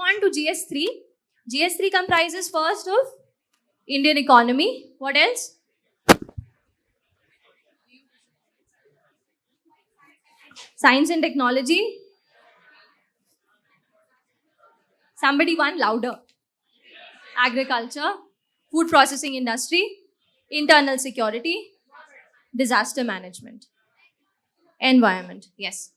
on to GS-3. GS-3 comprises first of Indian economy. What else? Science and technology. Somebody one louder. Agriculture, food processing industry, internal security, disaster management, environment. Yes.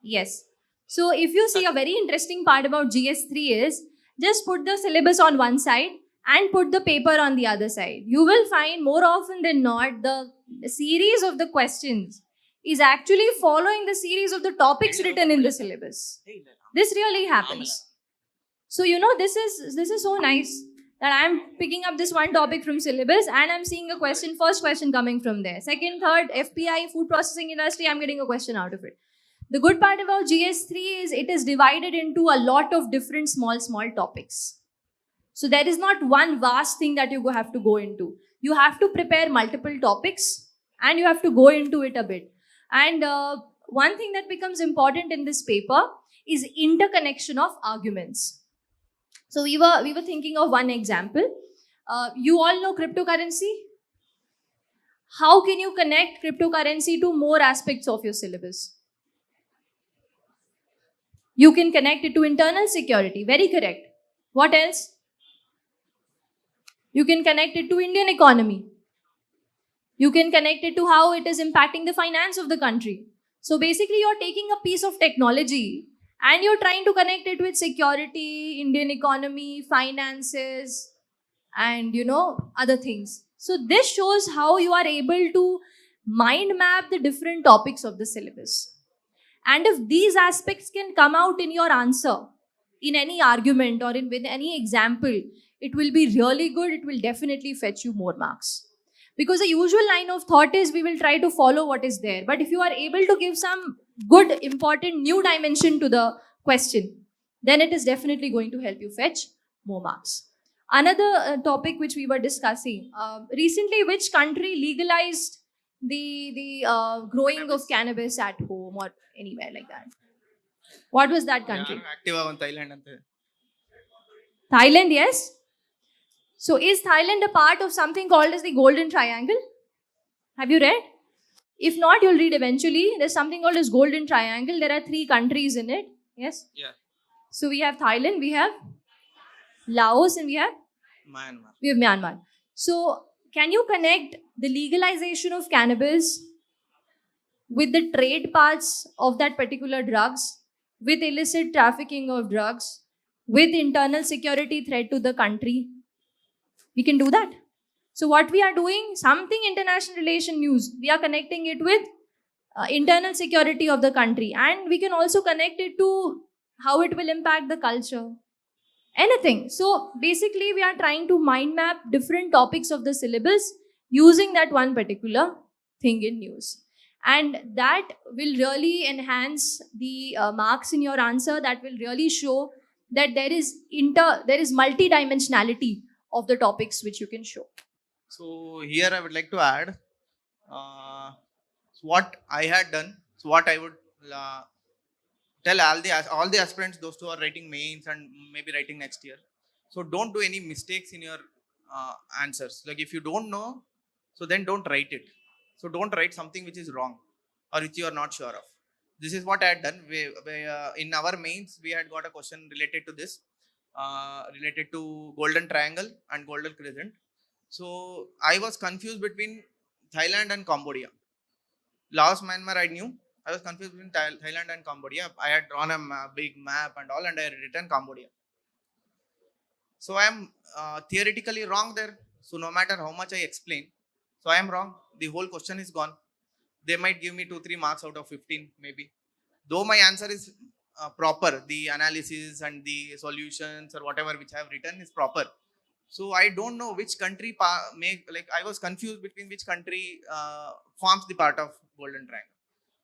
Yes. So if you see, a very interesting part about GS-3 is just put the syllabus on one side and put the paper on the other side. You will find more often than not the series of the questions is actually following the series of the topics written in the syllabus. This really happens. So this is so nice that I'm picking up this one topic from syllabus and I'm seeing a question, first question coming from there. Second, third, FPI, food processing industry, I'm getting a question out of it. The good part about GS-3 is it is divided into a lot of different small topics. So there is not one vast thing that you have to go into. You have to prepare multiple topics and you have to go into it a bit. And one thing that becomes important in this paper is interconnection of arguments. So we were thinking of one example. You all know cryptocurrency. How can you connect cryptocurrency to more aspects of your syllabus? You can connect it to internal security. Very correct. What else? You can connect it to Indian economy. You can connect it to how it is impacting the finance of the country. So basically, you're taking a piece of technology and you're trying to connect it with security, Indian economy, finances, and other things. So this shows how you are able to mind map the different topics of the syllabus. And if these aspects can come out in your answer, in any argument or with any example, it will be really good. It will definitely fetch you more marks. Because the usual line of thought is we will try to follow what is there. But if you are able to give some good, important new dimension to the question, then it is definitely going to help you fetch more marks. Another topic which we were discussing, recently which country legalized the growing of cannabis at home or anywhere like that? What was that country? Thailand, yes. So is Thailand a part of something called as the Golden Triangle? Have you read? If not, you'll read eventually. There's something called as Golden Triangle. There are 3 countries in it. Yes? Yeah. So we have Thailand, we have Laos, and we have Myanmar. We have Myanmar. So can you connect the legalization of cannabis with the trade parts of that particular drugs, with illicit trafficking of drugs, with internal security threat to the country? We can do that. So what we are doing, something international relation news, we are connecting it with internal security of the country, and we can also connect it to how it will impact the culture. Anything. So basically we are trying to mind map different topics of the syllabus using that one particular thing in news. And that will really enhance the marks in your answer. That will really show that there is multi-dimensionality of the topics which you can show. So here I would like to add what I had done. So what I would tell all the aspirants, those who are writing mains and maybe writing next year. So don't do any mistakes in your answers. Like if you don't know, so then don't write it. So don't write something which is wrong or which you are not sure of. This is what I had done. In our mains, we had got a question related to this, related to Golden Triangle and Golden Crescent. So I was confused between Thailand and Cambodia. Laos, Myanmar, I knew. I was confused between Thailand and Cambodia. I had drawn a big map and all, and I had written Cambodia. So I am theoretically wrong there. So no matter how much I explain, so I am wrong. The whole question is gone. They might give me 2-3 marks out of 15 maybe. Though my answer is proper, the analysis and the solutions or whatever which I have written is proper. So I don't know which country I was confused between which country forms the part of Golden Triangle.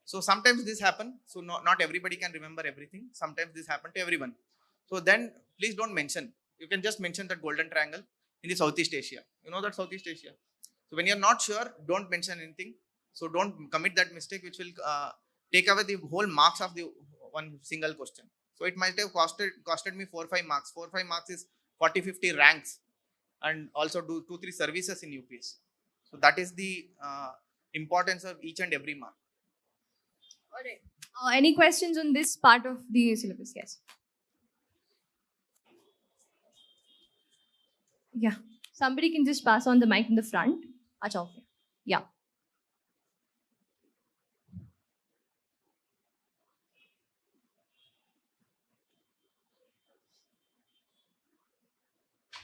So sometimes this happens. So not everybody can remember everything. Sometimes this happens to everyone. So then please don't mention. You can just mention that Golden Triangle in the Southeast Asia. You know that Southeast Asia. So when you're not sure, don't mention anything. So don't commit that mistake which will take away the whole marks of the one single question. So it might have costed me 4-5 marks. 4-5 marks is 40-50 ranks, and also do 2-3 services in UPSC. So that is the importance of each and every mark. All right. Any questions on this part of the syllabus? Yes. Yeah. Somebody can just pass on the mic in the front. Acha, okay. Yeah.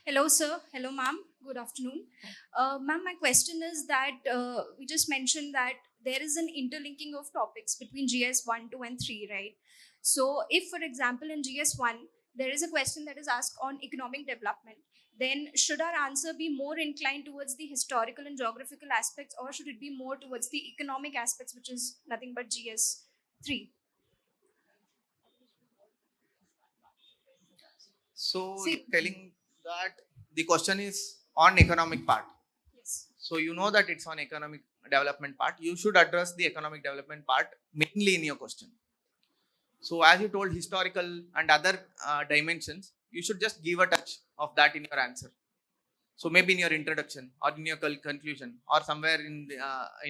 Hello, sir. Hello, ma'am. Good afternoon. Ma'am, my question is that we just mentioned that there is an interlinking of topics between GS 1, 2, and 3, right? So, if, for example, in GS 1, there is a question that is asked on economic development, then should our answer be more inclined towards the historical and geographical aspects, or should it be more towards the economic aspects, which is nothing but GS 3? So See- telling that the question is on economic part. Yes. So you know that it's on economic development part. You should address the economic development part mainly in your question. So as you told historical and other dimensions, you should just give a touch of that in your answer. So maybe in your introduction or in your conclusion or somewhere in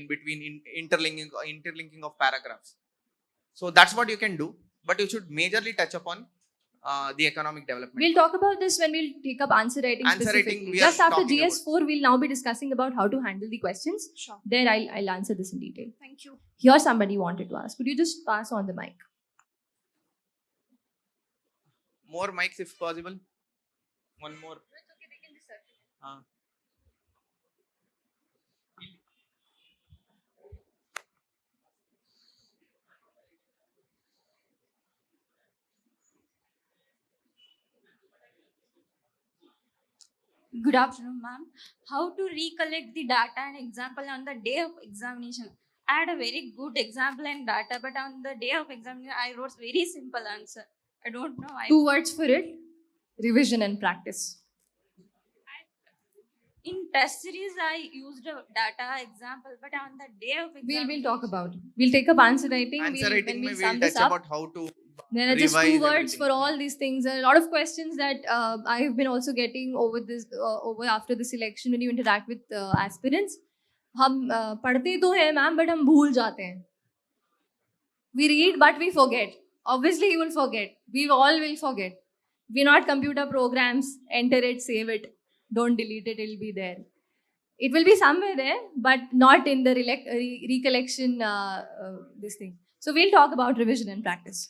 between interlinking of paragraphs. So that's what you can do, but you should majorly touch upon the economic development. We'll talk about this when we'll take up answer writing Answer specifically. writing, we are Just after talking about. GS4, we'll now be discussing about how to handle the questions. Sure. There, I'll answer this in detail. Thank you. Here, somebody wanted to ask. Could you just pass on the mic? More mics if possible. One more. Good afternoon, ma'am. How to recollect the data and example on the day of examination? I had a very good example and data, but on the day of examination, I wrote very simple answer. I don't know. 2 words for it: revision and practice. In test series, I used a data example, but on the day of examination, We'll talk about it. We'll take up answer writing. Answer We'll, writing, when we'll we'll sum touch this up. about how to There are just 2 revise words everything. for all these things. There are a lot of questions that I have been also getting over after the selection when you interact with aspirants. हम पढ़ते तो हैं ma'am, but हम भूल जाते हैं. We read but we forget. Obviously, you will forget. We all will forget. We're not computer programs. Enter it, save it. Don't delete it. It'll be there. It will be somewhere there, but not in the recollection. This thing. So we'll talk about revision and practice.